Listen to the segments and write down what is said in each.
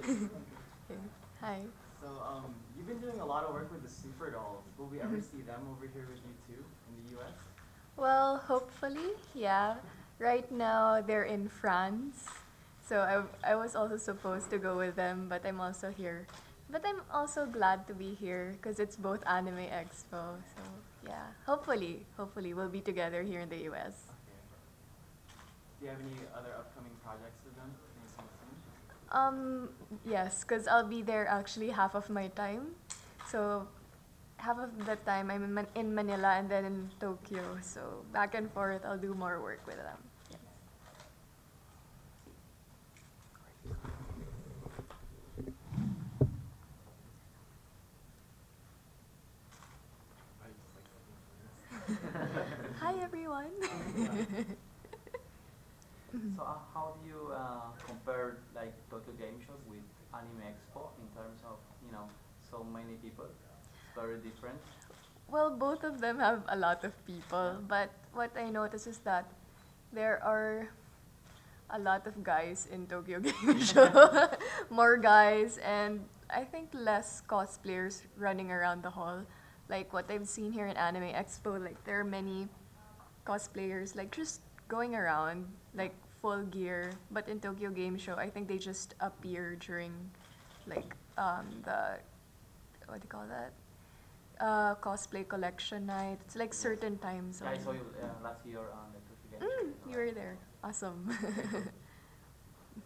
Okay. Hi. So, you've been doing a lot of work with the Super Dolls. Will we ever see them over here with you too in the U.S.? Well, hopefully, yeah. Right now, they're in France. So I was also supposed to go with them, but I'm also here. But I'm also glad to be here because it's both Anime Expo. So yeah, hopefully we'll be together here in the US. Okay. Do you have any other upcoming projects with them anytime soon? Um, yes, because I'll be there actually half of my time. So half of the time I'm in Manila and then in Tokyo. So back and forth, I'll do more work with them. Yes. Hi everyone. So how do you compare like Tokyo game shows with Anime Expo in terms of so many people? It's very different. Well, both of them have a lot of people, Yeah. but what I notice is that there are a lot of guys in Tokyo Game Show. More guys, and I think less cosplayers running around the hall. Like what I've seen here in Anime Expo, like there are many cosplayers like just going around like full gear. But in Tokyo Game Show, I think they just appear during like the what do you call that? Cosplay collection night. It's like Yes. certain times Yeah, I saw only. you last year on the Tokyo Game Show. Mm, you were there. Awesome. Can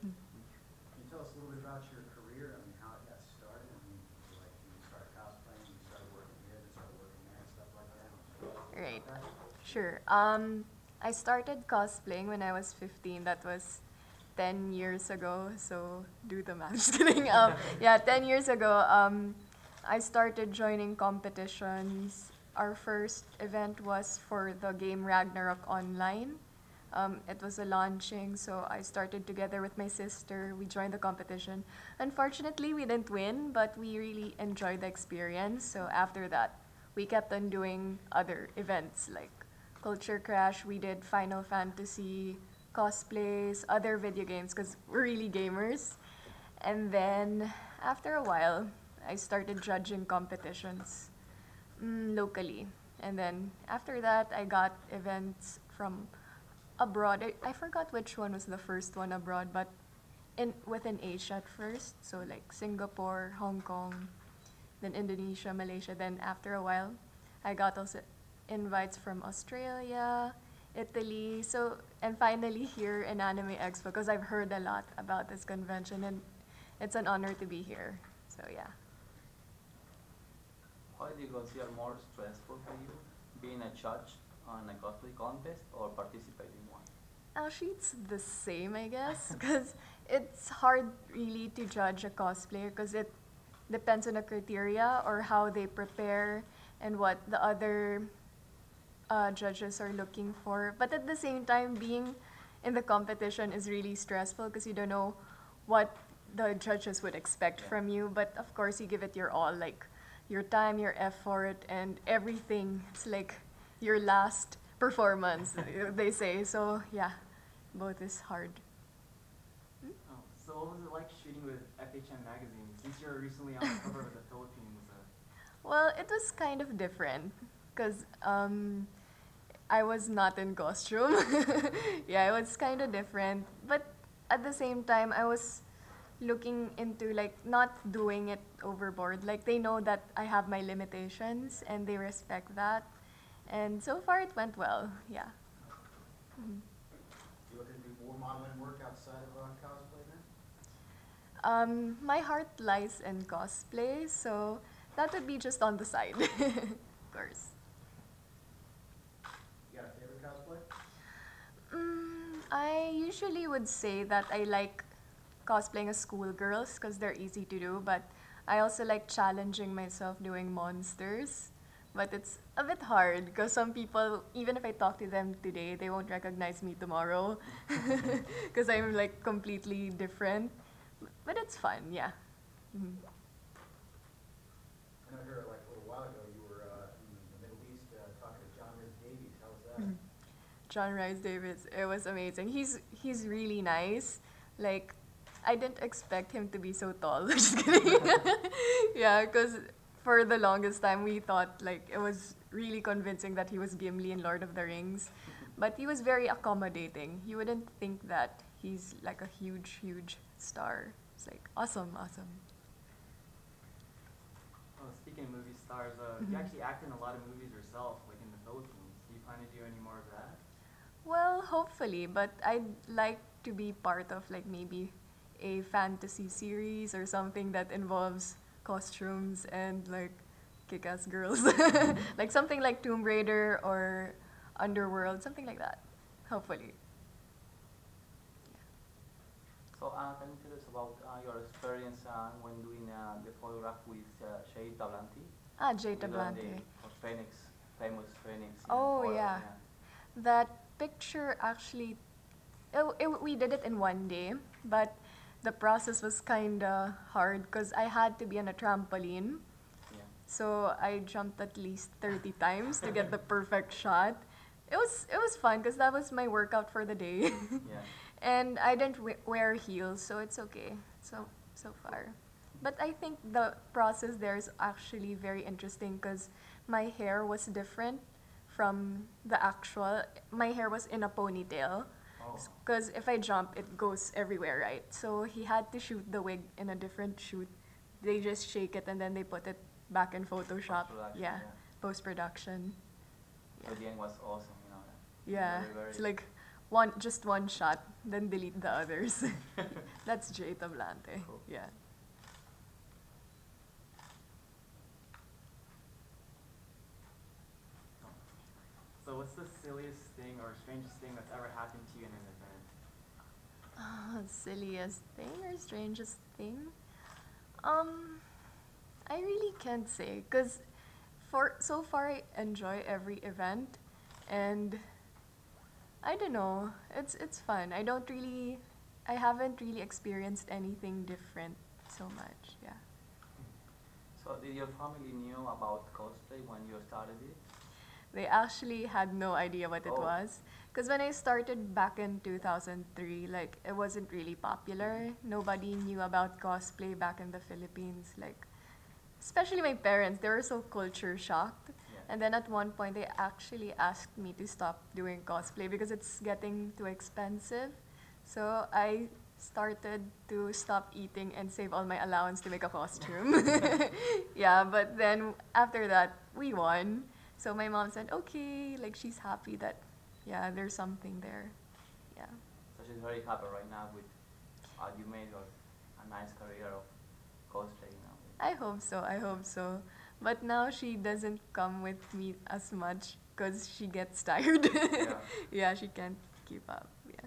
you tell us a little bit about your career? I mean, how it got started? I mean, like you started cosplaying, you started working here, then started working there, and stuff like that. Right. Okay. Sure. I started cosplaying when I was 15. That was 10 years ago. So do the math. Just kidding. Yeah, 10 years ago, I started joining competitions. Our first event was for the game Ragnarok Online. It was a launching, so I started together with my sister. We joined the competition. Unfortunately, we didn't win, but we really enjoyed the experience. So after that, we kept on doing other events like Culture Crash. We did Final Fantasy, cosplays, other video games because we're really gamers. And then after a while, I started judging competitions locally. And then after that, I got events from abroad. I forgot which one was the first one abroad, but within Asia at first. So like Singapore, Hong Kong, then Indonesia, Malaysia. Then after a while, I got also invites from Australia, Italy. So and finally here in Anime Expo because I've heard a lot about this convention and it's an honor to be here. So yeah. What do you consider more stressful for you, being a judge on a cosplay contest or participating in one? Actually, it's the same, I guess, because it's hard really to judge a cosplayer because it depends on the criteria or how they prepare and what the other judges are looking for. But at the same time, being in the competition is really stressful because you don't know what the judges would expect Yeah. from you. But of course, you give it your all, like your time, your effort, and everything. It's like your last performance, they say. So yeah, both is hard. Oh, so what was it like shooting with FHM magazine? Since you're recently on the cover of the Philippines. Well, it was kind of different because I was not in costume. Yeah, it was kind of different. But at the same time, I was looking into like not doing it overboard. Like they know that I have my limitations and they respect that. And so far it went well. Yeah. Mhm. You looking to do more modeling work outside of cosplay then? My heart lies in cosplay, so that would be just on the side, of course. You got a favorite cosplay? I usually would say that I like cosplaying as schoolgirls because they're easy to do, but I also like challenging myself doing monsters. But it's a bit hard because some people, even if I talk to them today, they won't recognize me tomorrow because I'm like completely different. But it's fun, yeah. Mhm. I know here like a little while ago you were in the Middle East talking to John Rhys Davies. How was that? John Rice Davis, it was amazing. He's really nice. Like I didn't expect him to be so tall. Just kidding. Yeah, because for the longest time we thought like it was really convincing that he was Gimli in Lord of the Rings, but he was very accommodating. You wouldn't think that he's like a huge, huge star. It's like awesome, awesome. Speaking of movie stars, you actually act in a lot of movies yourself, like in the Philippines. Do you plan to do any more of that? Well, hopefully, but I'd like to be part of like maybe a fantasy series or something that involves costumes and like kick-ass girls. Like something like Tomb Raider or Underworld, something like that. Hopefully. So can you tell us about your experience when doing the photograph with Shay Tablanti? Ah, Jay You know, Tablante. the Phoenix, famous Phoenix. Oh, photo, yeah. That picture actually, we did it in one day, but the process was kind of hard because I had to be on a trampoline. Yeah. So I jumped at least 30 times to get the perfect shot. It was fun because that was my workout for the day. Yeah. And I didn't wear heels, so it's okay. So far. But I think the process there is actually very interesting because my hair was different from the actual. My hair was in a ponytail. Oh. Because if I jump, it goes everywhere, right? So he had to shoot the wig in a different shoot. They just shake it and then they put it back in Photoshop. Post-production, Yeah, yeah. post-production. So the end was awesome, you know. Yeah, Very, very it's like just one shot, then delete the others. That's Jay Tablante. Cool. Yeah. So what's the silliest thing or strangest thing that's ever happened to you in an event? Silliest thing or strangest thing? I really can't say, cause for so far I enjoy every event, and I don't know. It's fun. I haven't really experienced anything different so much. Yeah. So did your family knew about cosplay when you started it? They actually had no idea what it Oh. was. Because when I started back in 2003, like, it wasn't really popular. Nobody knew about cosplay back in the Philippines. Like, especially my parents, they were so culture shocked. Yeah. And then at one point, they actually asked me to stop doing cosplay because it's getting too expensive. So I started to stop eating and save all my allowance to make a costume. Yeah, but then after that, we won. So my mom said, okay, like she's happy that, yeah, there's something there. Yeah. So she's very happy right now with you made a nice career of cosplay, you know. I hope so, I hope so. But now she doesn't come with me as much because she gets tired. Yeah. Yeah, she can't keep up. Yeah.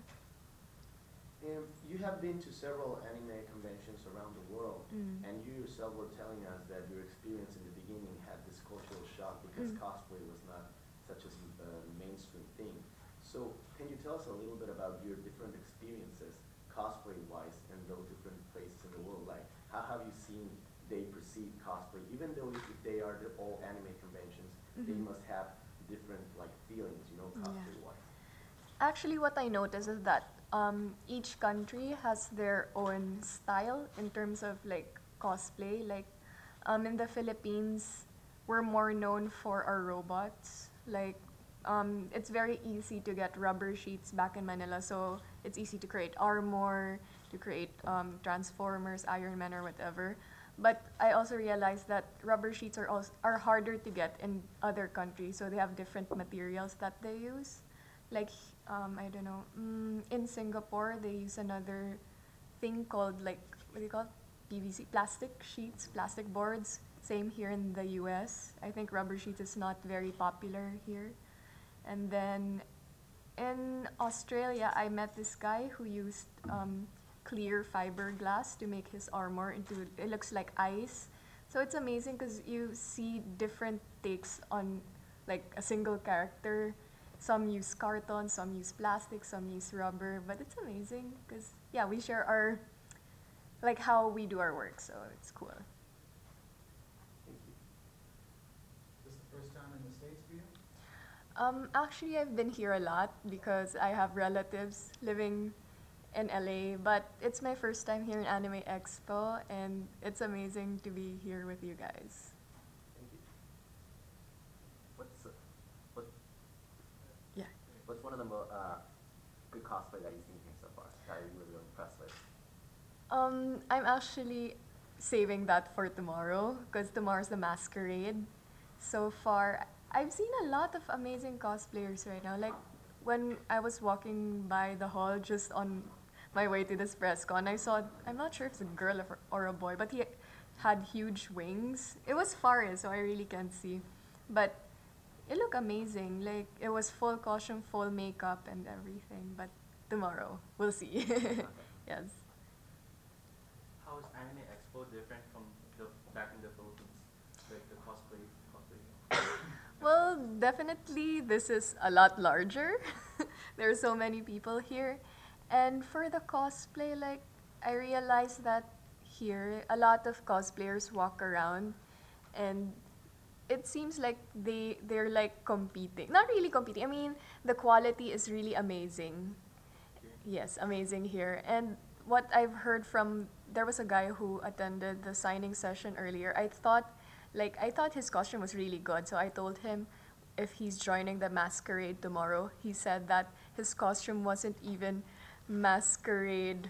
You have been to several anime conventions around the world, Mm. and you yourself were telling us that your experience in the beginning had this cultural shock because Mm. cosplay was not such a mainstream thing. So, can you tell us a little bit about your different experiences, cosplay-wise, in those different places in the world? Like, how have you seen they perceive cosplay? Even though if they are all anime conventions, they Mhm. must have different like feelings, you know, Yeah. cosplay-wise. Actually, what I noticed is that each country has their own style in terms of like cosplay. Like in the Philippines, we're more known for our robots. Like it's very easy to get rubber sheets back in Manila, so it's easy to create armor, to create Transformers, Iron Man, or whatever. But I also realized that rubber sheets are harder to get in other countries, so they have different materials that they use. Like I don't know, in Singapore they use another thing called like what do you call it? PVC, plastic sheets, plastic boards. Same here in the U.S. I think rubber sheets is not very popular here. And then in Australia, I met this guy who used clear fiberglass to make his armor into, it looks like ice. So it's amazing because you see different takes on like a single character. Some use carton, some use plastic, some use rubber, but it's amazing because yeah, we share our, like how we do our work, so it's cool. Thank you. Is this the first time in the States for you? Actually, I've been here a lot because I have relatives living in LA, but it's my first time here in Anime Expo, and it's amazing to be here with you guys. Thank you. What, Yeah. what's one of the good cosplay that you've seen here so far that you're really impressed with? I'm actually saving that for tomorrow because tomorrow's the masquerade. So far, I've seen a lot of amazing cosplayers right now. Like when I was walking by the hall just on my way to this press con, I saw, I'm not sure if it's a girl or a boy, but he had huge wings. It was far, so I really can't see. But it looked amazing. Like it was full costume, full makeup and everything. But tomorrow, we'll see. Yes. How is Anime Expo different from the back in the Philippines, like the cosplay? Well, definitely this is a lot larger. There are so many people here. And for the cosplay, like, I realized that here, a lot of cosplayers walk around and it seems like they're like competing. Not really competing. I mean, the quality is really amazing. Yes, amazing here. And what I've heard from, there was a guy who attended the signing session earlier. I thought his costume was really good, so I told him if he's joining the masquerade tomorrow. He said that his costume wasn't even masquerade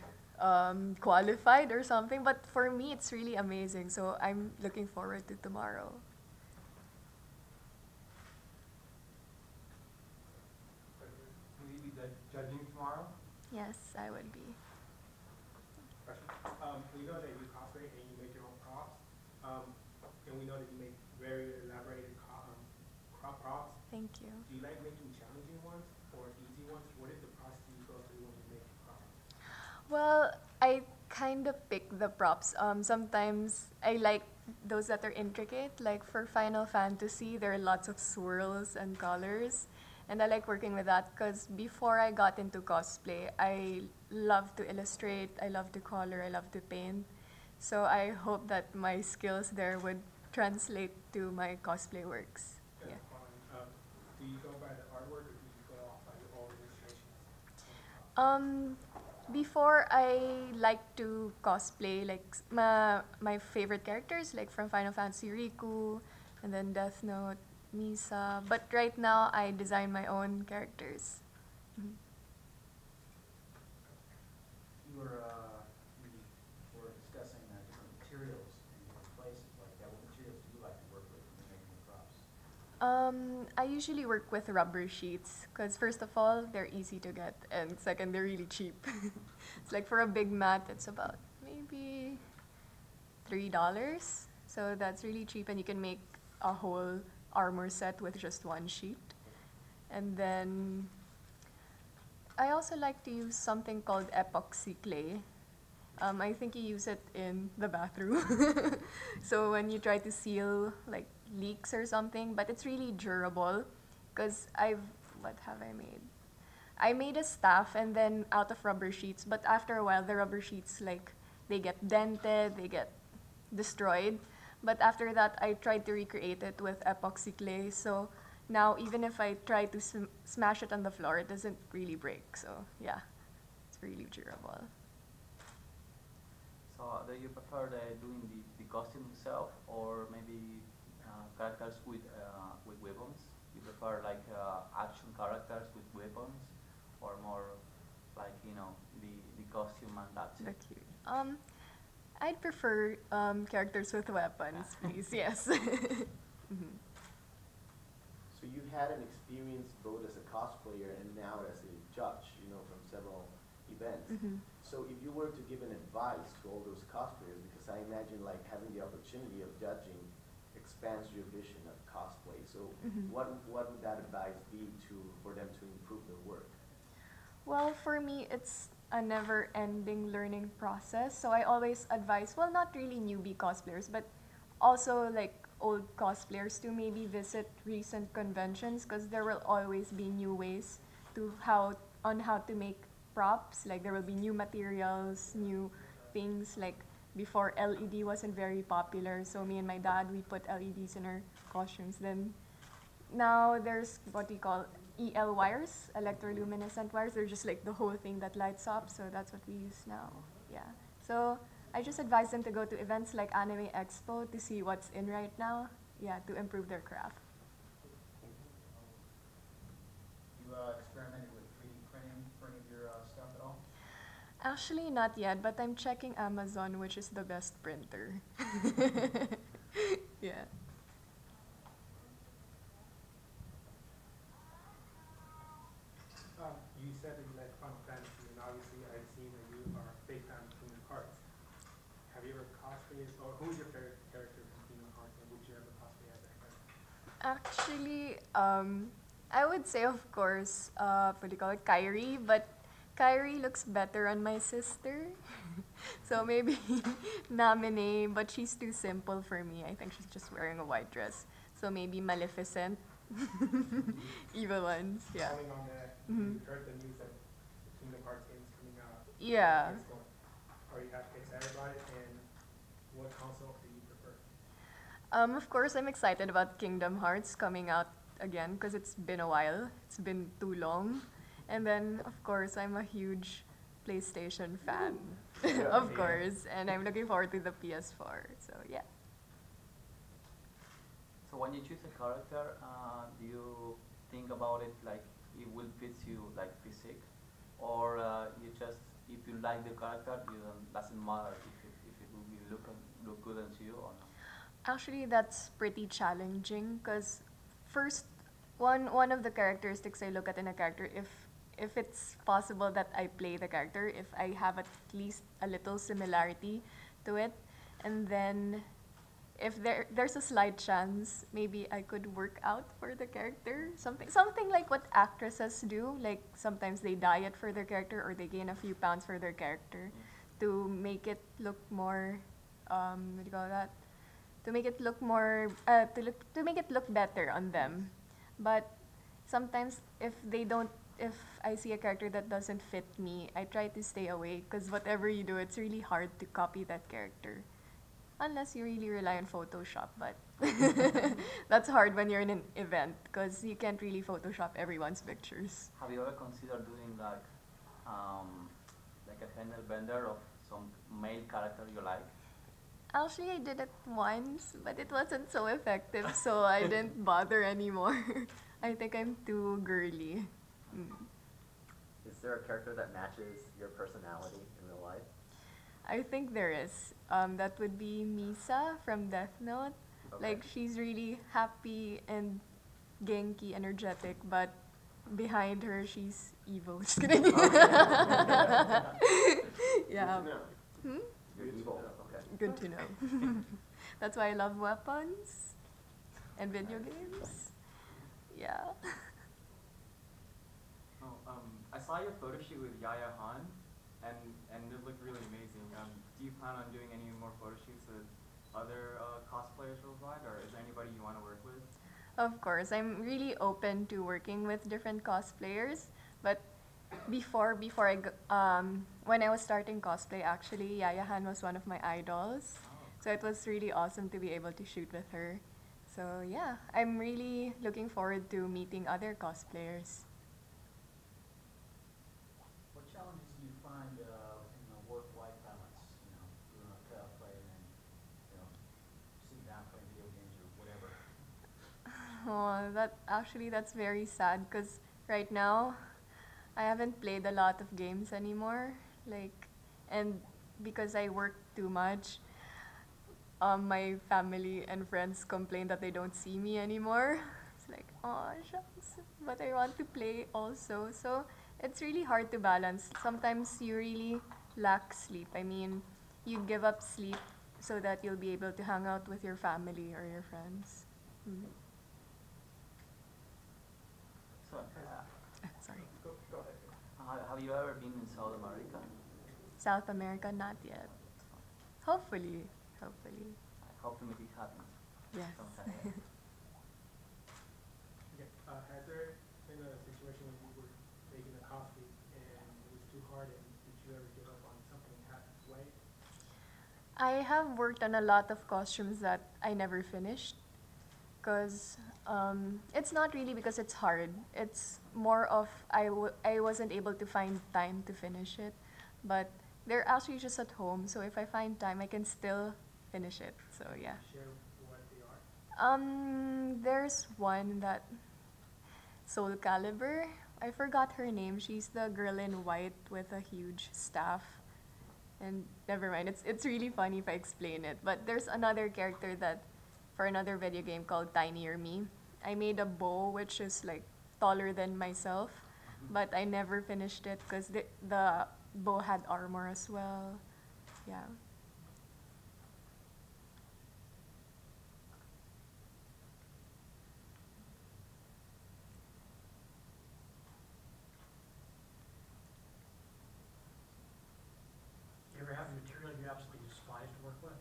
qualified or something. But for me, it's really amazing. So I'm looking forward to tomorrow. Will you be judging tomorrow? Yes, I would be. Question. We know that you cosplay and you make your own props. And we know that you make very elaborated crop props. Thank you. Do you like making challenging ones or easy ones? What is the process you go through when you make props? Well, I kind of pick the props. Sometimes I like those that are intricate. Like for Final Fantasy, there are lots of swirls and colors. And I like working with that because before I got into cosplay, I love to illustrate, I love to color, I love to paint. So I hope that my skills there would translate to my cosplay works. That's Yeah. fine. Do you go by the artwork or do you go off by your own illustrations? Before I like to cosplay like my favorite characters like from Final Fantasy Riku and then Death Note, Misa. But right now I design my own characters. Mhm. You were discussing different materials in different places like that. What materials do you like to work with when you're making the props? I usually work with rubber sheets because first of all, they're easy to get and second, they're really cheap. It's like for a big mat, it's about maybe $3. So that's really cheap and you can make a whole armor set with just one sheet. And then I also like to use something called epoxy clay. I think you use it in the bathroom. So when you try to seal like leaks or something, but it's really durable because what have I made? I made a staff and then out of rubber sheets, but after a while the rubber sheets like they get dented, they get destroyed. But after that I tried to recreate it with epoxy clay. So now even if I try to smash it on the floor, it doesn't really break. So yeah, it's really durable. So do you prefer doing the costume itself or maybe characters with weapons? You prefer like action characters with weapons or more like, you know, the costume and that's it? Cute. I'd prefer characters with weapons, please. Yes. Mhm. So you had an experience both as a cosplayer and now as a judge, you know, from several events. Mhm. So if you were to give an advice to all those cosplayers, because I imagine like having the opportunity of judging expands your vision of cosplay. So Mhm. what would that advice be for them to improve their work? Well, for me, it's a never-ending learning process. So I always advise, well, not really newbie cosplayers, but also like old cosplayers to maybe visit recent conventions because there will always be new ways on how to make props. Like there will be new materials, new things. Like before, LED wasn't very popular, so me and my dad we put LEDs in our costumes. Then now there's what we call EL wires, electroluminescent wires. They're just like the whole thing that lights up, so that's what we use now. Yeah. So I just advise them to go to events like Anime Expo to see what's in right now, yeah, to improve their craft. You experimented with 3D printing for any of your stuff at all? Actually, not yet, but I'm checking Amazon, which is the best printer. Yeah. You said that you like Final Fantasy, and obviously I've seen that you are a big fan of Kingdom Hearts. Have you ever cosplayed, or who's your favorite character from Kingdom Hearts, and would you ever cosplay as that character? Actually, I would say, of course, what do you call it, Kyrie, but Kyrie looks better on my sister. So maybe Namine, but she's too simple for me. I think she's just wearing a white dress. So maybe Maleficent. Evil ones, yeah. Following on that, Mhm. you heard the news that the Kingdom Hearts game is coming out. Yeah. Are you excited about it, and what console do you prefer? Of course, I'm excited about Kingdom Hearts coming out again because it's been a while. It's been too long. And then, of course, I'm a huge PlayStation fan, of course. And I'm looking forward to the PS4. So, yeah. So when you choose a character, do you think about it like it will fit you like physique, or you just if you like the character, you don't doesn't matter if it will be look good on you or not? Actually, that's pretty challenging because first, one of the characteristics I look at in a character, if it's possible that I play the character, if I have at least a little similarity to it, and then if there's a slight chance, maybe I could work out for the character. Something like what actresses do. Like sometimes they diet for their character or they gain a few pounds for their character to make it look more what do you call that? To make it look more to make it look better on them. But sometimes if I see a character that doesn't fit me, I try to stay away because whatever you do, it's really hard to copy that character. Unless you really rely on Photoshop, but that's hard when you're in an event because you can't really Photoshop everyone's pictures. Have you ever considered doing like a handle bender of some male character you like? Actually, I did it once, but it wasn't so effective, so I didn't bother anymore. I think I'm too girly. Mm. Is there a character that matches your personality in real life? I think there is. That would be Misa from Death Note. Okay. Like, she's really happy and genki, energetic, but behind her, she's evil. Just kidding. Yeah. Hmm? You're evil. Okay. Good to know. That's why I love weapons and video games. Yeah. Oh, I saw your photo shoot with Yaya Han, and it looked really amazing. Do you plan on doing any more photo shoots with other cosplayers worldwide, or is there anybody you want to work with? Of course, I'm really open to working with different cosplayers, but when I was starting cosplay, actually, Yaya Han was one of my idols. So it was really awesome to be able to shoot with her. So yeah, I'm really looking forward to meeting other cosplayers. What challenges do you find in the work-life balance? You know, doing a cosplay and then, you know, sitting down playing video games or whatever. Oh, that's very sad because right now I haven't played a lot of games anymore. And because I work too much, my family and friends complain that they don't see me anymore. It's like, oh, shucks, but I want to play also. So it's really hard to balance. Sometimes you really lack sleep. I mean, you give up sleep so that you'll be able to hang out with your family or your friends. Mm. So, Sorry. Go ahead. have you ever been in South America? South America, not yet. Hopefully. I hope to make it happen Yes. sometime. Okay. Has there been a situation when you were making a cosplay and it was too hard, and did you ever give up on something halfway? I have worked on a lot of costumes that I never finished because it's not really because it's hard. It's more of I wasn't able to find time to finish it, but they're actually just at home. So if I find time, I can still finish it. So yeah. Share what they are. There's one that Soul Calibur. I forgot her name. She's the girl in white with a huge staff. And never mind, it's really funny if I explain it. But there's another character that, for another video game called Tinier Me, I made a bow which is like taller than myself, but I never finished it because the bow had armor as well. Yeah. Do you ever have a material you absolutely despise to work with?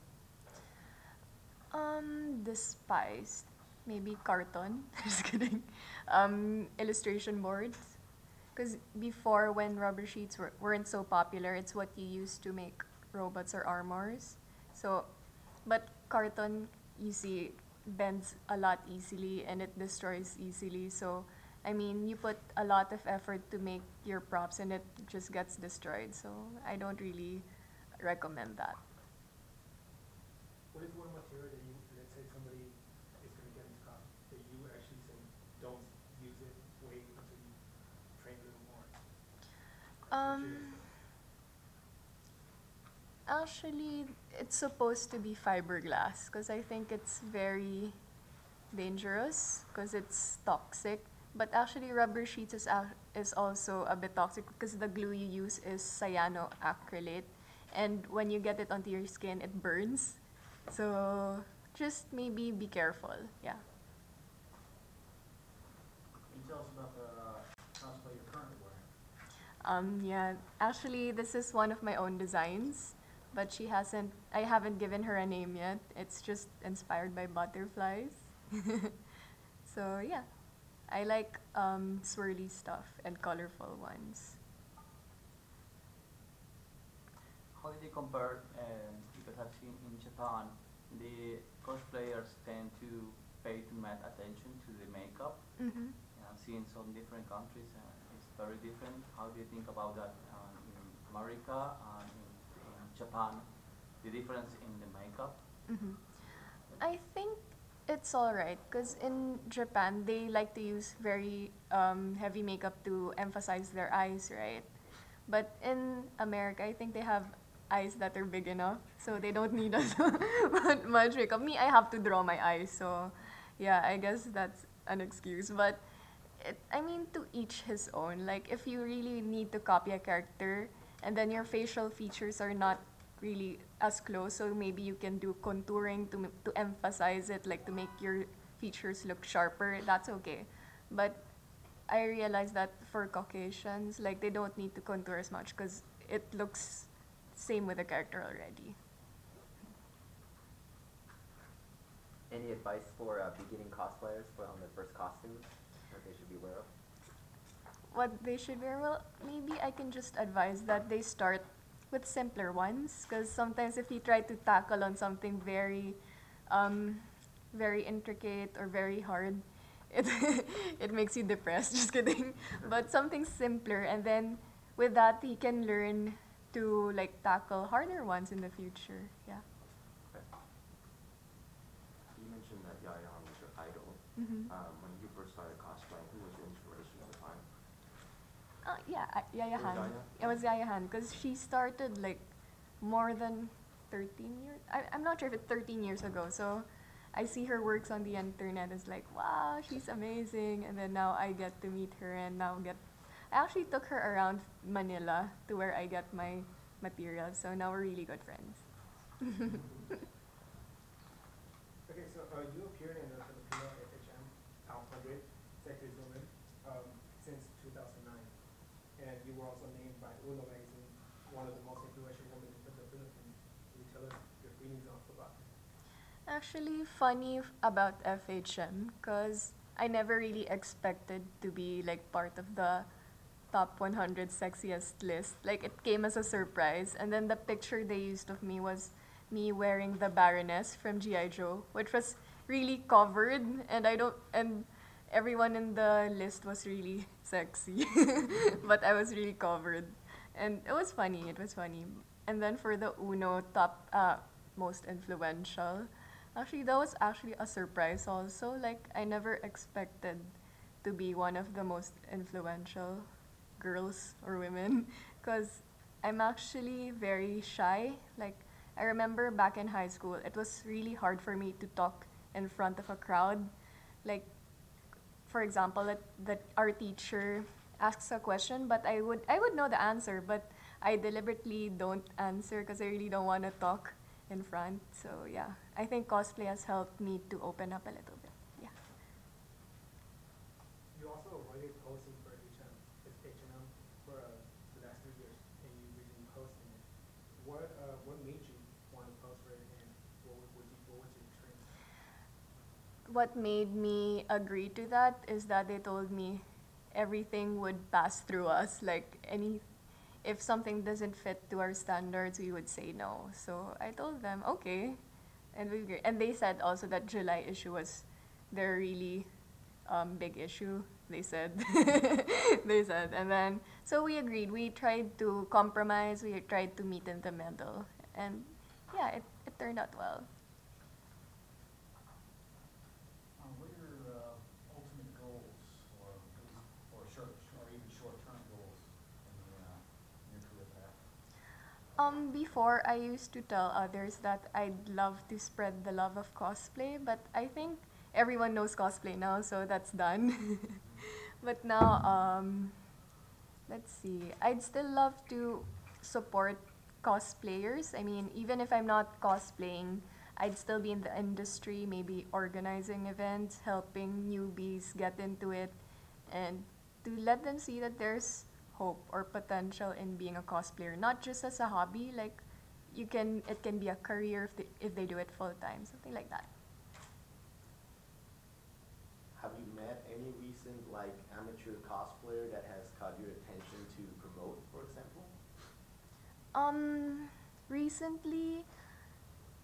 Despised. Maybe carton. Just kidding. Illustration boards. Because before, when rubber sheets weren't so popular, it's what you use to make robots or armors. So, but carton, you see, bends a lot easily and it destroys easily. So, I mean, you put a lot of effort to make your props and it just gets destroyed. So, I don't really recommend that. What is one material that you, let's say somebody is going to get into cosplay, that you actually say don't use it, wait until you train a little more? Actually, it's supposed to be fiberglass because I think it's very dangerous because it's toxic. But actually, rubber sheets is also a bit toxic because the glue you use is cyanoacrylate. And when you get it onto your skin, it burns. So just maybe be careful, yeah. Can you tell us about the cosplay you're currently wearing? Yeah, actually, this is one of my own designs, but I haven't given her a name yet. It's just inspired by butterflies. So yeah, I like swirly stuff and colorful ones. How did you compare, because I've seen in Japan, the cosplayers tend to pay too much attention to the makeup. Mm-hmm. I've seen some different countries, it's very different. How do you think about that in America and in Japan, the difference in the makeup? Mm-hmm. I think it's alright because in Japan they like to use very heavy makeup to emphasize their eyes, right? But in America, I think they have eyes that are big enough, so they don't need as much makeup. Me, I have to draw my eyes, so yeah, I guess that's an excuse. But I mean, to each his own. Like, if you really need to copy a character, and then your facial features are not really as close, so maybe you can do contouring to emphasize it, like to make your features look sharper. That's okay, but I realized that for Caucasians, like they don't need to contour as much because it looks same with the character already. Any advice for beginning cosplayers for on their first costumes that they should be aware of? What they should wear? Well, maybe I can just advise that they start with simpler ones because sometimes if you try to tackle on something very intricate or very hard, it it makes you depressed. Just kidding. But something simpler, and then with that he can learn to like tackle harder ones in the future. Yeah. You mentioned that Yaya Han was your idol. Mm-hmm. When you first started cosplaying, who was your inspiration at the time? Yaya Han. Yaya? It was Yaya Han because she started like more than 13 years. I'm not sure if it's 13 years ago. So I see her works on the internet. It's like, wow, she's amazing. And then now I get to meet her and now I actually took her around Manila to where I get my materials. So now we're really good friends. Okay, so you appeared in the Filipino FHM Top 100 Sexiest Women since 2009. And you were also named by Uno magazine one of the most influential women in the Philippines. Can you tell us your feelings about this? Actually, funny about FHM because I never really expected to be like part of the top 100 sexiest list. Like it came as a surprise, and then the picture they used of me was me wearing the Baroness from G.I. Joe, which was really covered, and I don't and everyone in the list was really sexy, but I was really covered, and it was funny. It was funny. And then for the Uno top most influential, actually that was actually a surprise also. Like I never expected to be one of the most influential girls or women, because I'm actually very shy. Like I remember back in high school, it was really hard for me to talk in front of a crowd. Like for example, that our teacher asks a question, but I would know the answer, but I deliberately don't answer because I really don't want to talk in front. So yeah, I think cosplay has helped me to open up a little bit. Yeah. You also avoided posting for H&M for the last 3 years, and you resumed posting it. What made you want to post for it, and what was your experience? What made me agree to that is that they told me everything would pass through us. Like if something doesn't fit to our standards, we would say no. So I told them okay, and we agreed. And they said also that July issue was their really big issue. They said, they said, and then so we agreed. We tried to compromise. We tried to meet in the middle, and yeah, it turned out well. What are your ultimate goals, or at least, or even short-term goals in your career path? Before I used to tell others that I'd love to spread the love of cosplay, but I think everyone knows cosplay now, so that's done. But now, let's see, I'd still love to support cosplayers. I mean, even if I'm not cosplaying, I'd still be in the industry, maybe organizing events, helping newbies get into it, and to let them see that there's hope or potential in being a cosplayer, not just as a hobby. Like, it can be a career if they do it full time, something like that. Have you met any recent like amateur cosplayer that has caught your attention to promote, for example? Recently,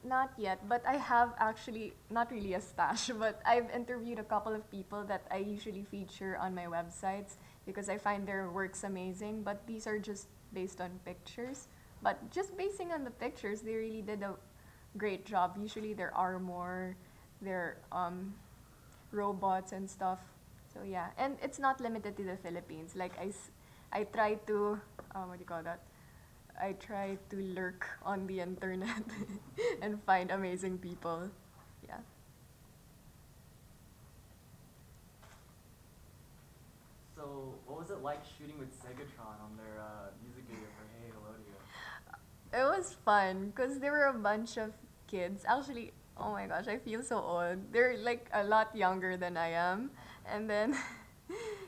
not yet, but I have actually, not really a stash, but I've interviewed a couple of people that I usually feature on my websites because I find their works amazing, but these are just based on pictures. But just basing on the pictures, they really did a great job. Usually there are more, there robots and stuff. So yeah, and it's not limited to the Philippines. Like I try to, what do you call that? I try to lurk on the internet and find amazing people. Yeah. So, what was it like shooting with Segatron on their music video for Hey Alodia? It was fun because there were a bunch of kids. Actually, oh my gosh, I feel so old. They're like a lot younger than I am. And then,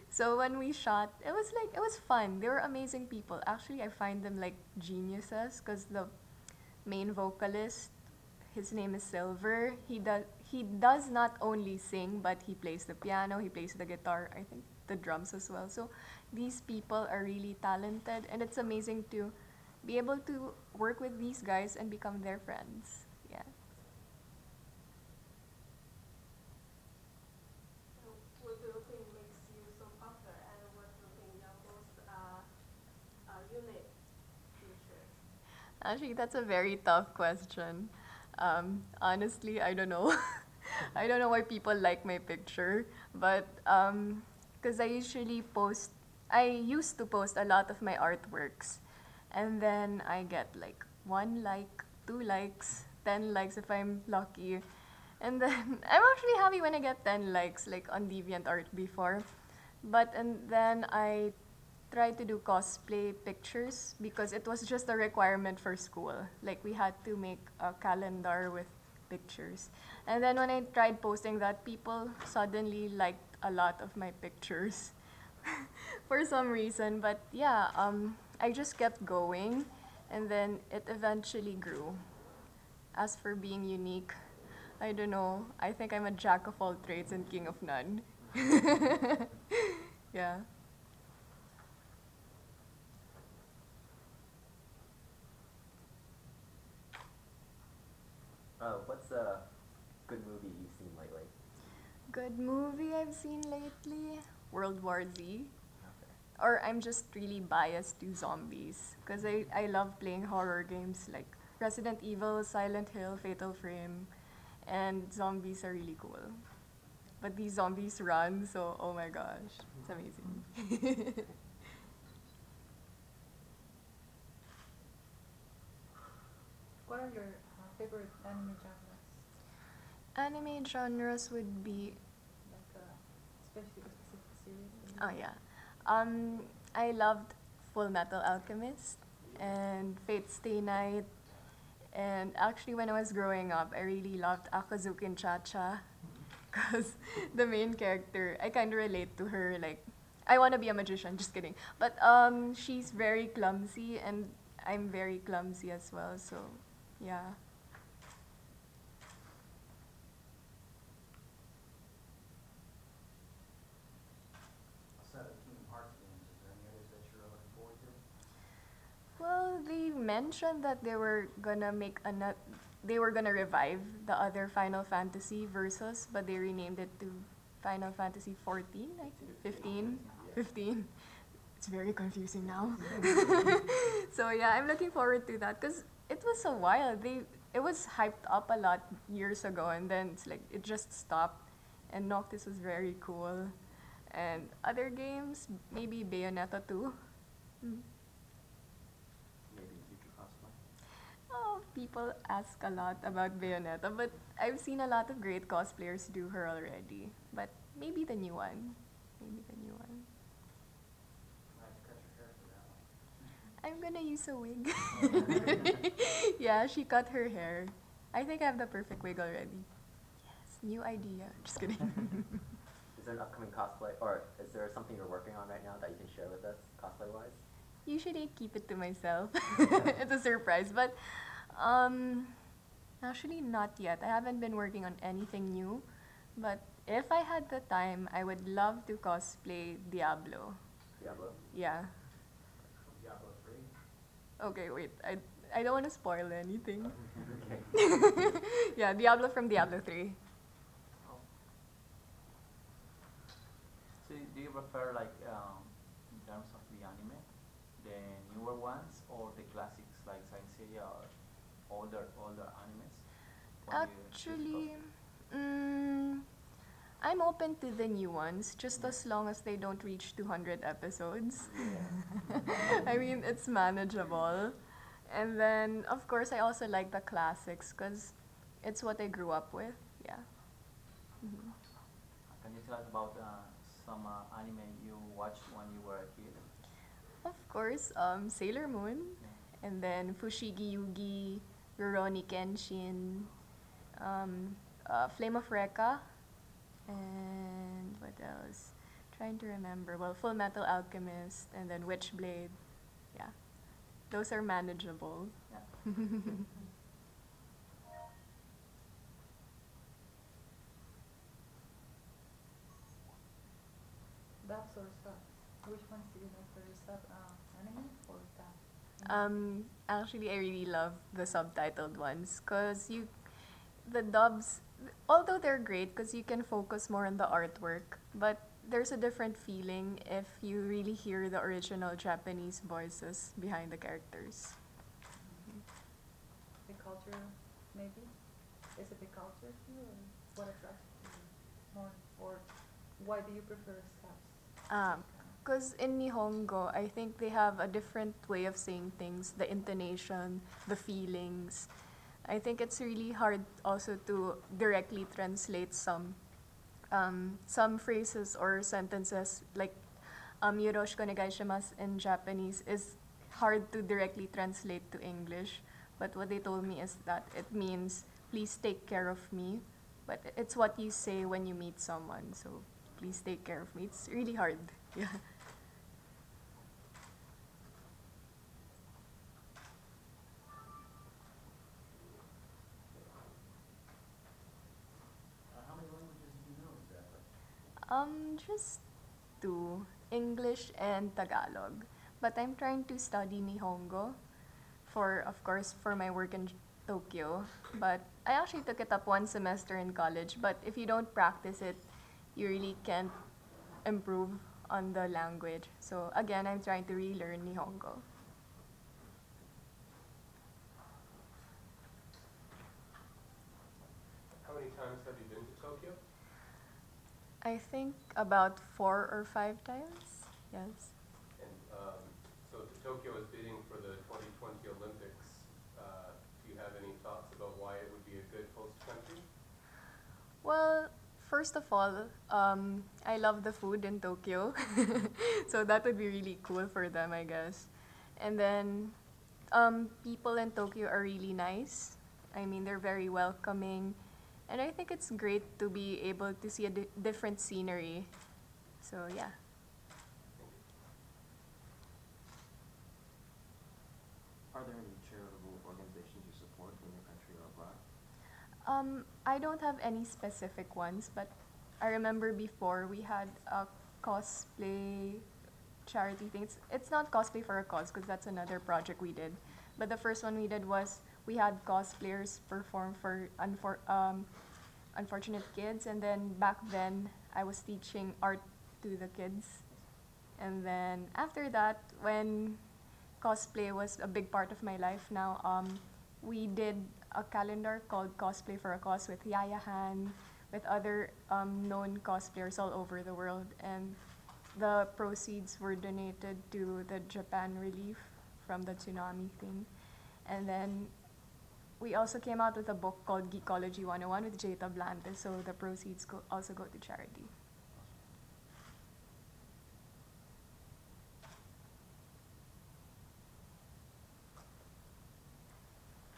so when we shot, it was fun. They were amazing people. Actually, I find them like geniuses because the main vocalist, his name is Silver. He does not only sing, but he plays the piano, he plays the guitar, I think the drums as well. So these people are really talented, and it's amazing to be able to work with these guys and become their friends. Yeah. So what do you think makes you so popular, and what do you think your most unique features? Actually, that's a very tough question. Honestly, I don't know. I don't know why people like my picture, but because I used to post a lot of my artworks, and then I get like 1 like, 2 likes, 10 likes if I'm lucky, and then I'm actually happy when I get 10 likes, like on DeviantArt before, and then I tried to do cosplay pictures because it was just a requirement for school. Like we had to make a calendar with pictures. And then when I tried posting that, people suddenly liked a lot of my pictures for some reason. But yeah, I just kept going, and then it eventually grew. As for being unique, I don't know. I think I'm a jack of all trades and king of none. Yeah. What's a good movie you've seen lately? Good movie I've seen lately? World War Z. Okay. Or I'm just really biased to zombies. Because I love playing horror games like Resident Evil, Silent Hill, Fatal Frame. And zombies are really cool. But these zombies run, so oh my gosh, it's amazing. What are your favorite anime genres? Anime genres would be, Like specific series? oh yeah. I loved Full Metal Alchemist and Fate Stay Night. And actually, when I was growing up, I really loved Akazukin Cha-Cha. Because the main character, I kind of relate to her. Like, I want to be a magician, just kidding. But she's very clumsy, and I'm very clumsy as well. So, yeah. Outside of Kingdom Hearts games, is there any others that you're looking forward to? Well, they mentioned that they were gonna revive the other Final Fantasy versus, but they renamed it to Final Fantasy 14, I think, 15, 15. It's very confusing now. So yeah, I'm looking forward to that because it was a while. It was hyped up a lot years ago, and then it's like it just stopped. And Noctis was very cool, and other games, maybe Bayonetta 2. Mm. Maybe future cosplay. Oh, people ask a lot about Bayonetta, but I've seen a lot of great cosplayers do her already. But maybe the new one. Maybe the new one. I have to cut your hair for that one. I'm gonna use a wig. Yeah, she cut her hair. I think I have the perfect wig already. Yes, new idea. Just kidding. Is there an upcoming cosplay, or is there something you're working on right now that you can share with us, cosplay-wise? Usually I keep it to myself. It's a surprise, but actually not yet. I haven't been working on anything new, but if I had the time, I would love to cosplay Diablo. Diablo? Yeah. Diablo 3. Okay, wait. I don't want to spoil anything. Okay. Yeah, Diablo from Diablo 3. So do you prefer like in terms of the anime, the newer ones or the classics like Saint Seiya or older animes? When you choose Actually, cosplay? I'm open to the new ones, just as long as they don't reach 200 episodes. I mean, it's manageable. And then, of course, I also like the classics because it's what I grew up with. Yeah. Mhm. Can you tell us about some anime you watched when you were a kid? Of course, Sailor Moon, and then Fushigi Yugi, Rurouni Kenshin, Flame of Recca, and what else? Trying to remember. Well, Full Metal Alchemist, and then Witchblade. Yeah, those are manageable. Yeah. Dubs or subs? Which ones do you like better, anime or dub? Actually, I really love the subtitled ones because the dubs, although they're great because you can focus more on the artwork, but there's a different feeling if you really hear the original Japanese voices behind the characters. The culture, maybe? Is it the culture to you, or what attracts you more? Or why do you prefer subs? Because in Nihongo, I think they have a different way of saying things, the intonation, the feelings. I think it's really hard also to directly translate some phrases or sentences, like yoroshiku onegaishimasu in Japanese is hard to directly translate to English. But what they told me is that it means, please take care of me. But it's what you say when you meet someone, so please take care of me. It's really hard. Yeah. How many languages do you know exactly? Just two, English and Tagalog. But I'm trying to study Nihongo of course, for my work in Tokyo. But I actually took it up one semester in college. But if you don't practice it, you really can't improve on the language. So again, I'm trying to relearn Nihongo. How many times have you been to Tokyo? I think about 4 or 5 times. Yes. And so Tokyo is bidding for the 2020 Olympics. Do you have any thoughts about why it would be a good host country? Well, first of all, I love the food in Tokyo, so that would be really cool for them, I guess. And then, people in Tokyo are really nice. I mean, they're very welcoming, and I think it's great to be able to see a different scenery. So yeah. Are there any charitable organizations you support in your country or abroad? I don't have any specific ones, but I remember before we had a cosplay charity thing. It's not cosplay for a cause because that's another project we did. But the first one we did was we had cosplayers perform for unfortunate kids, and then back then I was teaching art to the kids. And then after that, when cosplay was a big part of my life now, we did a calendar called Cosplay for a Cause with Yaya Han, with other known cosplayers all over the world. And the proceeds were donated to the Japan relief from the tsunami thing. And then we also came out with a book called Geekology 101 with Jeta Blantes, so the proceeds also go to charity.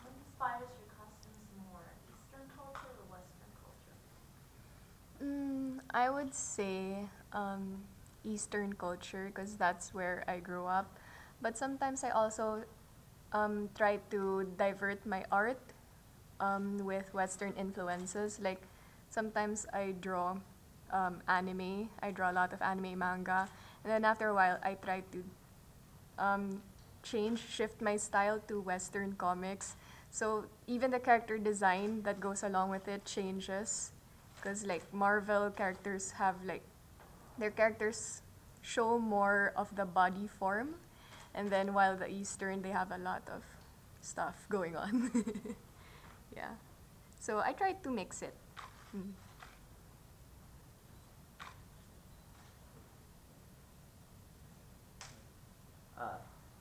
What inspires your costumes more, Eastern culture or Western culture? I would say Eastern culture because that's where I grew up. But sometimes I also try to divert my art with Western influences. Like sometimes I draw anime. I draw a lot of anime manga, and then after a while I try to shift my style to Western comics. So even the character design that goes along with it changes, because like Marvel characters have like their characters show more of the body form, and then while the Eastern they have a lot of stuff going on. Yeah. So I tried to mix it. Mm.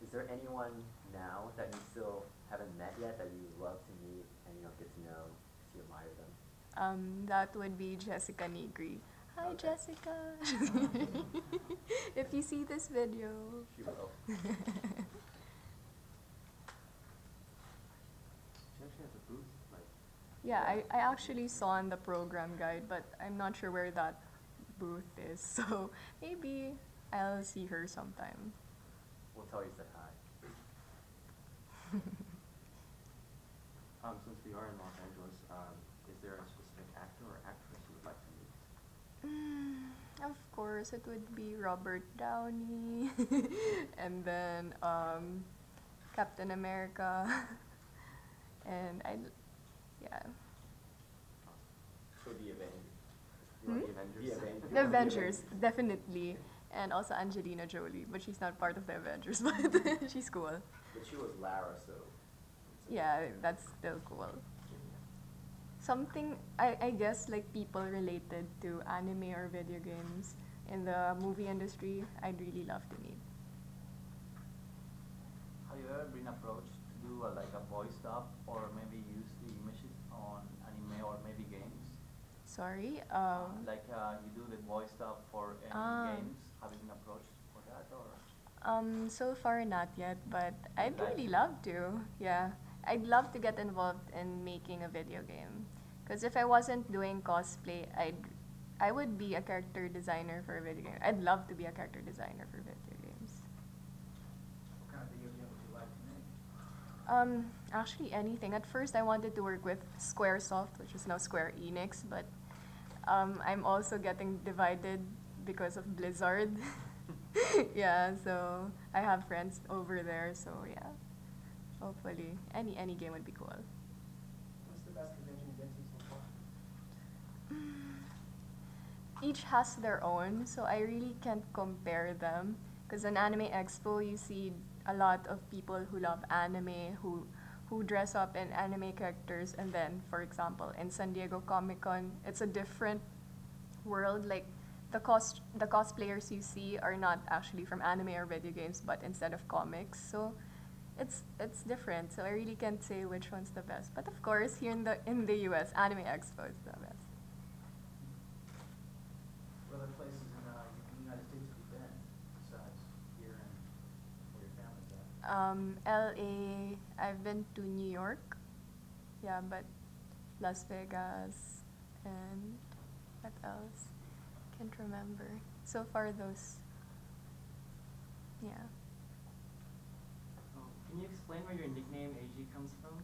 Is there anyone now that you still haven't met yet that you love to meet and get to know, to admire them? That would be Jessica Negri. Hi, Okay. Jessica. If you see this video. She will. She actually has a booth, like. Yeah, I actually saw in the program guide, but I'm not sure where that booth is. So maybe I'll see her sometime. We'll tell you said hi. Since we are in Los Angeles, is there a specific actor or actress you would like to meet? Of course, it would be Robert Downey, and then Captain America, and yeah. So the Avengers. You want Hmm? the Avengers? The Avengers, definitely. And also Angelina Jolie, but she's not part of the Avengers, but she's cool. But she was Lara, so. Yeah, that's still cool. Something, I guess, like people related to anime or video games in the movie industry, I'd really love to meet. Have you ever been approached to do like a voice dub or maybe use the images on anime or maybe games? Sorry? Like you do the voice dub for any games. Have you been approached for that or? So far not yet, but I'd Like- really love to. Yeah, I'd love to get involved in making a video game. Because if I wasn't doing cosplay, I would be a character designer for a video game. I'd love to be a character designer for video games. What kind of video game would you like to make? Actually anything. At first I wanted to work with Squaresoft, which is now Square Enix, but I'm also getting divided because of Blizzard. Yeah, so I have friends over there, so yeah. Hopefully, any game would be cool. What's the best convention you've been to so far? each has their own, so I really can't compare them. Because in Anime Expo, you see a lot of people who love anime, who dress up in anime characters, and then, for example, in San Diego Comic Con, it's a different world. Like the cosplayers you see are not actually from anime or video games, but instead of comics. So it's different. So I really can't say which one's the best. But of course, here in the US, Anime Expo is the best. What other places in the United States have you been besides here and where your family's at? LA, I've been to New York. Yeah, but Las Vegas and what else? Can't remember. So far those. Yeah. Oh, can you explain where your nickname AG comes from?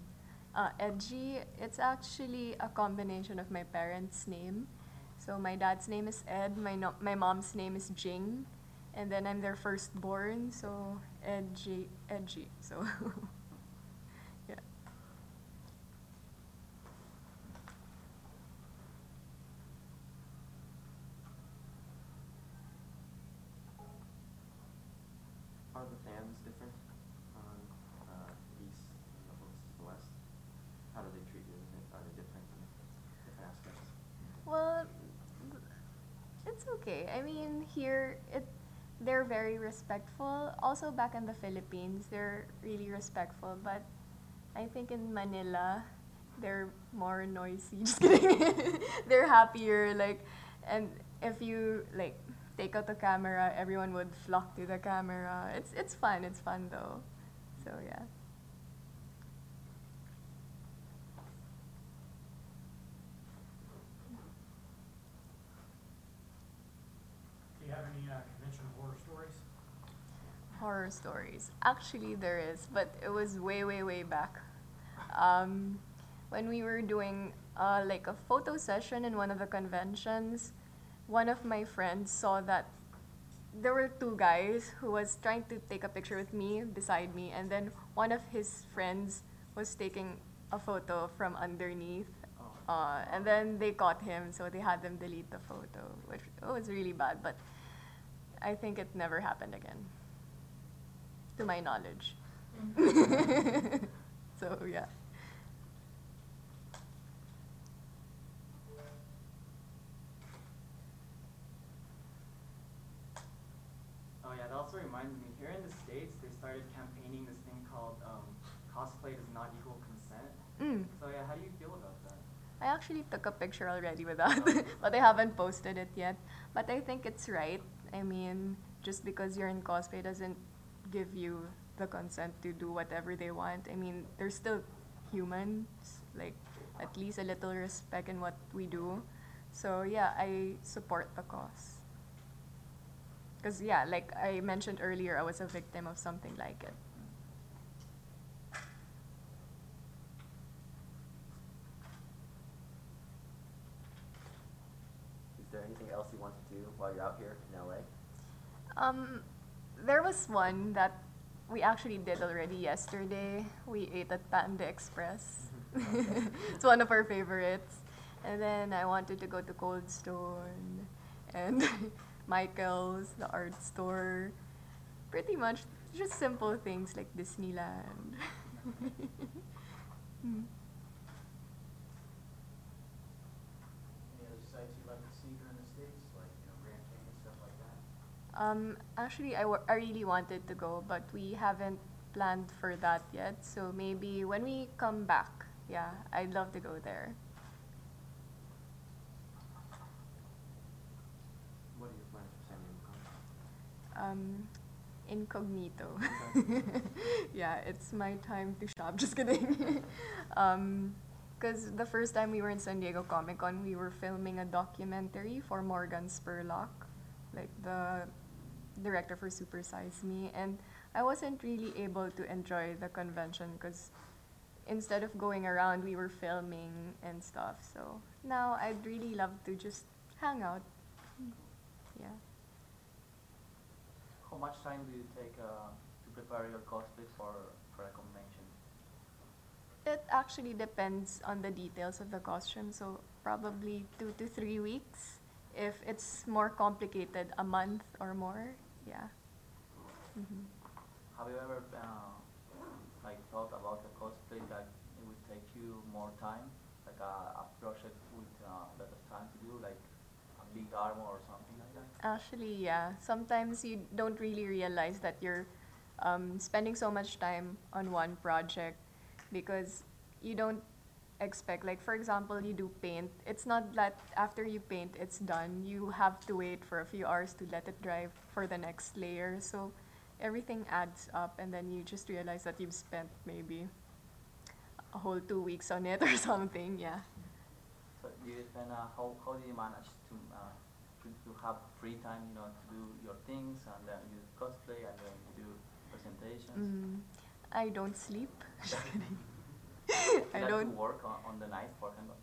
Edgy, it's actually a combination of my parents' name. So my dad's name is Ed, my mom's name is Jing, and then I'm their firstborn, so Edgy. So yeah. Are the fans different on East as opposed to the West? How do they treat you? Are they different in different aspects? Well, it's okay. I mean, here they're very respectful. Also, back in the Philippines, they're really respectful. But I think in Manila, they're more noisy. Just kidding. They're happier. Like, and if you like take out the camera, everyone would flock to the camera. It's fun. It's fun though. So yeah. Do you have any convention horror stories? Horror stories. Actually, there is, but it was way back. When we were doing like a photo session in one of the conventions, one of my friends saw that there were two guys who was trying to take a picture with me beside me, and then one of his friends was taking a photo from underneath. And then they caught him, so they had them delete the photo, which was really bad, but I think it never happened again, to my knowledge. So, yeah. Oh yeah, that also reminds me, here in the States, they started campaigning this thing called cosplay does not equal consent. So yeah, how do you feel about that? I actually took a picture already with that, but I haven't posted it yet. But I think it's right. I mean, just because you're in cosplay doesn't give you the consent to do whatever they want. I mean, they're still humans, like at least a little respect in what we do. So yeah, I support the cause. Because yeah, like I mentioned earlier, I was a victim of something like it. Is there anything else you want to do while you're out here in LA? There was one that we actually did already yesterday. We ate at Panda Express. It's one of our favorites. And then I wanted to go to Cold Stone and Michael's, the art store. Pretty much just simple things like Disneyland. Any other sites you'd like to see here in the States, like, Grand Canyon, stuff like that? Actually, I really wanted to go, but we haven't planned for that yet. So maybe when we come back, yeah, I'd love to go there. What are your plans for San Diego Comic? Incognito. Yeah, it's my time to shop. Just kidding. Because the first time we were in San Diego Comic Con, we were filming a documentary for Morgan Spurlock, like the director for Super Size Me, and I wasn't really able to enjoy the convention because instead of going around, we were filming and stuff. So now I'd really love to just hang out. Yeah. How much time do you take to prepare your cosplay for a convention? It actually depends on the details of the costume, so probably 2 to 3 weeks. If it's more complicated, a month or more. Yeah. Hmm. Have you ever like thought about a cosplay that it would take you more time, like a project with a lot of time to do, like a big armor or something like that? Actually, yeah. Sometimes you don't really realize that you're spending so much time on one project because you don't expect, like, for example, you do paint. It's not that after you paint, it's done. You have to wait for a few hours to let it dry for the next layer. So everything adds up, and then you just realize that you've spent maybe a whole 2 weeks on it or something. Yeah. So do you spend, how do you manage to have free time, to do your things and then you cosplay and then you do presentations? I don't sleep. Just kidding. You I like don't. to work on the night, for example,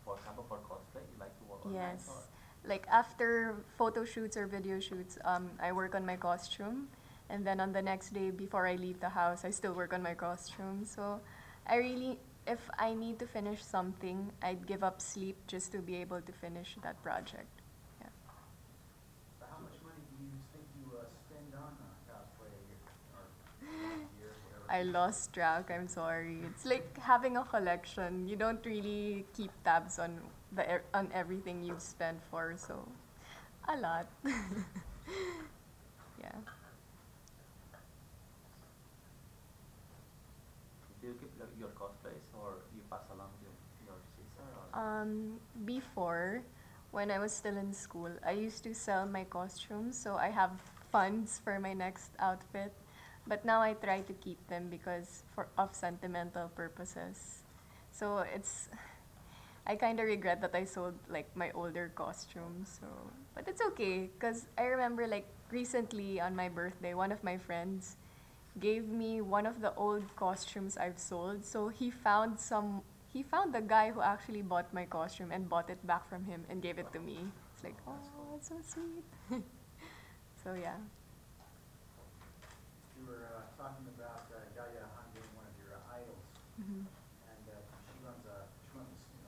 for cosplay, you like to work on nights Yes. or? Like after photo shoots or video shoots, I work on my costume. And then on the next day before I leave the house, I still work on my costume. So I really, if I need to finish something, I'd give up sleep just to be able to finish that project. Yeah. So how much money do you think you spend on cosplay a year, or a year, whatever? I lost track, I'm sorry. It's like having a collection. You don't really keep tabs on on everything you've spent for, so a lot. Yeah. Do you keep your cosplays or you pass along your sister or? Before, when I was still in school, I used to sell my costumes, so I have funds for my next outfit. But now I try to keep them because of sentimental purposes. So I kind of regret that I sold like my older costumes. So, but it's okay because I remember like recently on my birthday, one of my friends gave me one of the old costumes I've sold. So he found the guy who actually bought my costume and bought it back from him and gave it to me. It's like, oh, it's so sweet. So yeah. You were talking about Yaya Han being one of your idols, Hmm. and she runs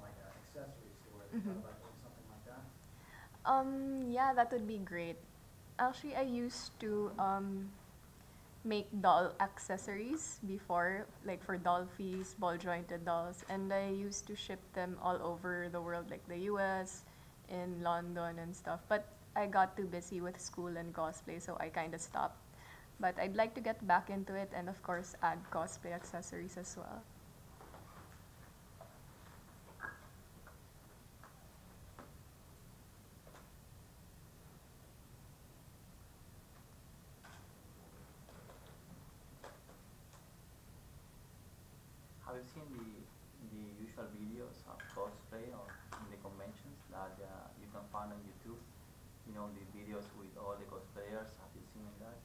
like an accessory store. Have you Mhm. thought about doing something like that? Yeah, that would be great. Actually, I used to make doll accessories before, like for doll fees, ball jointed dolls, and I used to ship them all over the world, like the US, in London and stuff. But I got too busy with school and cosplay, so I kind of stopped. But I'd like to get back into it and, of course, add cosplay accessories as well. Have you seen the usual videos of cosplay or in the conventions that you can find on YouTube? The videos with all the cosplayers. Have you seen that?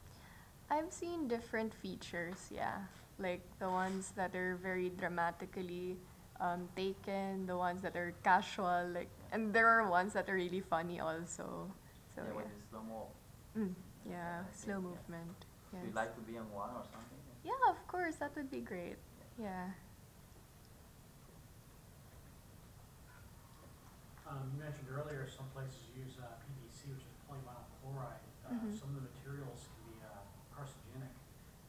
I've seen different features, yeah. Like the ones that are very dramatically taken, the ones that are casual, like, and there are ones that are really funny also. So Yeah, with yeah. the slow mo. Yeah, slow Yeah. movement. Do Yes. you like to be on one or something? Yeah, of course, that would be great. Yeah. You mentioned earlier some places use PVC, which is polyvinyl chloride. Mhm. Some of the materials can be carcinogenic.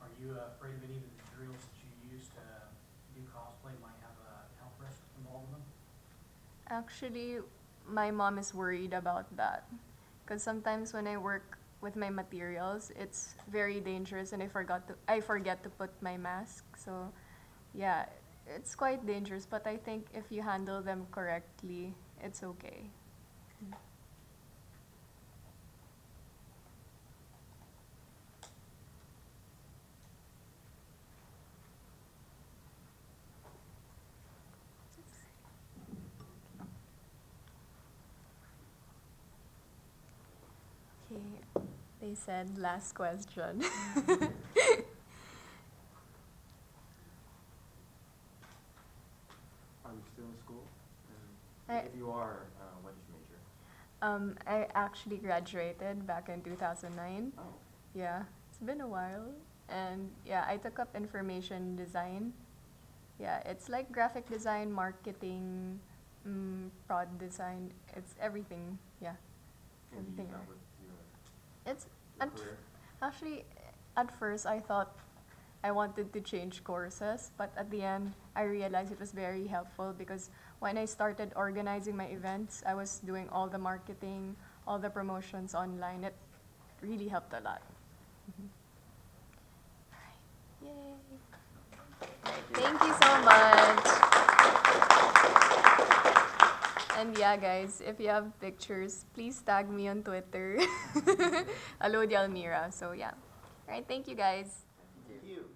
Are you afraid of any of the materials that you use to do cosplay might have a health risk involved in them? Actually, my mom is worried about that. Because sometimes when I work with my materials, it's very dangerous and I forget to put my mask. So, yeah, it's quite dangerous, but I think if you handle them correctly, it's okay. Okay, they said last question. Are you still in school? I- And if you are, what is your major? I actually graduated back in 2009. Oh, Yeah, it's been a while. And yeah, I took up information design. Yeah, it's like graphic design, marketing, prod design. It's everything. Yeah. And you Anything got else? with your It's at, career? actually at first I thought I wanted to change courses, but at the end I realized it was very helpful because when I started organizing my events, I was doing all the marketing, all the promotions online. It really helped a lot. Yay! Thank you so much. And yeah, guys, if you have pictures, please tag me on Twitter, Alodia Almira. So yeah. All right, thank you, guys. Thank you.